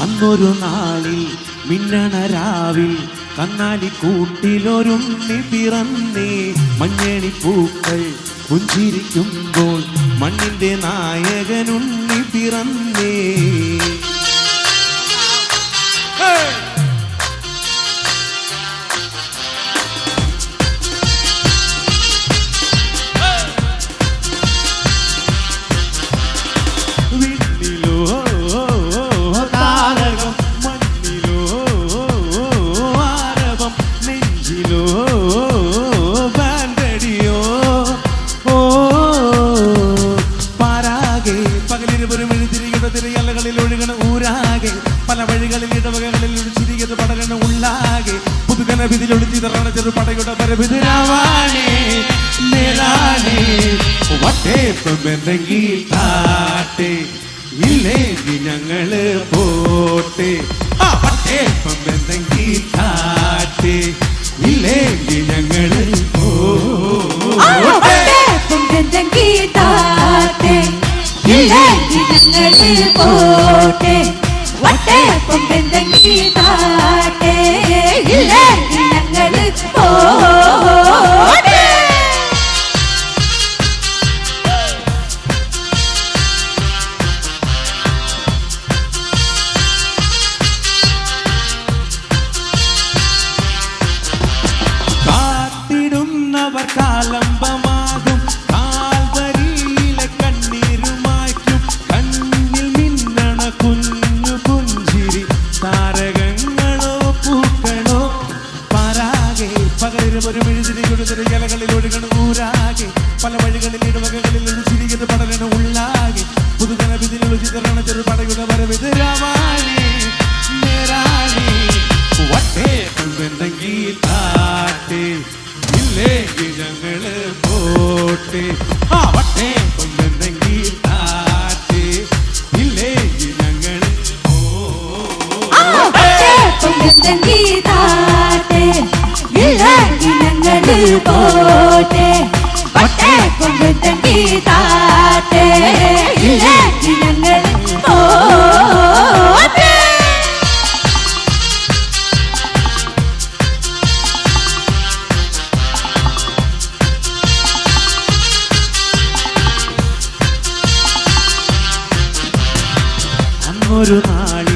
അന്നൊരു നാളിൽ മിന്നണ രാവിൽ കന്നാലി കൂട്ടിലൊരുണ്ണി പിറന്നേ. മഞ്ഞണി പൂക്കൾ പുഞ്ചിരിക്കുമ്പോൾ മണ്ണിന്റെ നായകനുണ്ണി പിറന്നേ. പല വഴികളിൽ ഇടവകകളിൽ ചിരികത് പടരണ ഉള്ളാകെ പുതുകന വിധിലൊളിച്ചിതറാണ് ചെറുപടയുടെ പരവിധരാവാണേ മേലാണേ. വട്ടേപ്പെന്തെങ്കിൽ താട്ടെ ഇല്ലെങ്കിൽ ഞങ്ങള് പോട്ടെ. വട്ടേപ്പെന്തെങ്കിൽ താട്ടെ ഇല്ലെങ്കിൽ ഞങ്ങള് പോട്ടെ. വട്ടേപ്പം എന്തെങ്കി താട്ടെ ഇല്ലെങ്കിൽ ഞങ്ങള് പോട്ടെ. കാത്തിടുന്നവർ കാലംബമാകും കാൽവരിയിലെ കണ്ണീരുമായ്ക്കും കണ്ണിൽ മിന്നണ കുഞ്ഞു പുഞ്ചിരി താരകങ്ങളോ പൂക്കളോ പാരാകെ പകലിരുമൊരു മെഴുതിരി കൊടുത്തൊരു ഇലകളിൽ ഒഴുകണ ഊരാകെ പല വഴികളിൽ ഇടവകകളിൽ ചിരികത് പടരണ ഉള്ളാകെ പുതുകന വിധിലുള്ള ചിതറണ ചെറുപടയുടെ വരവിതരാവാണേ നേരാണേ. വട്ടേപ്പെന്തെങ്കിൽ താട്ടെ ഇല്ലെങ്കിൽ ഞങ്ങള് പോട്ടെ. വട്ടേപ്പെന്തെങ്കിൽ താട്ടെ ഇല്ലെങ്കിൽ ഞങ്ങള് പോട്ടെ. വട്ടേപ്പം എന്തെങ്കി താട്ടെ ഇല്ലെങ്കിൽ ഞങ്ങള് പോട്ടെ. അന്നൊരു നാളിൽ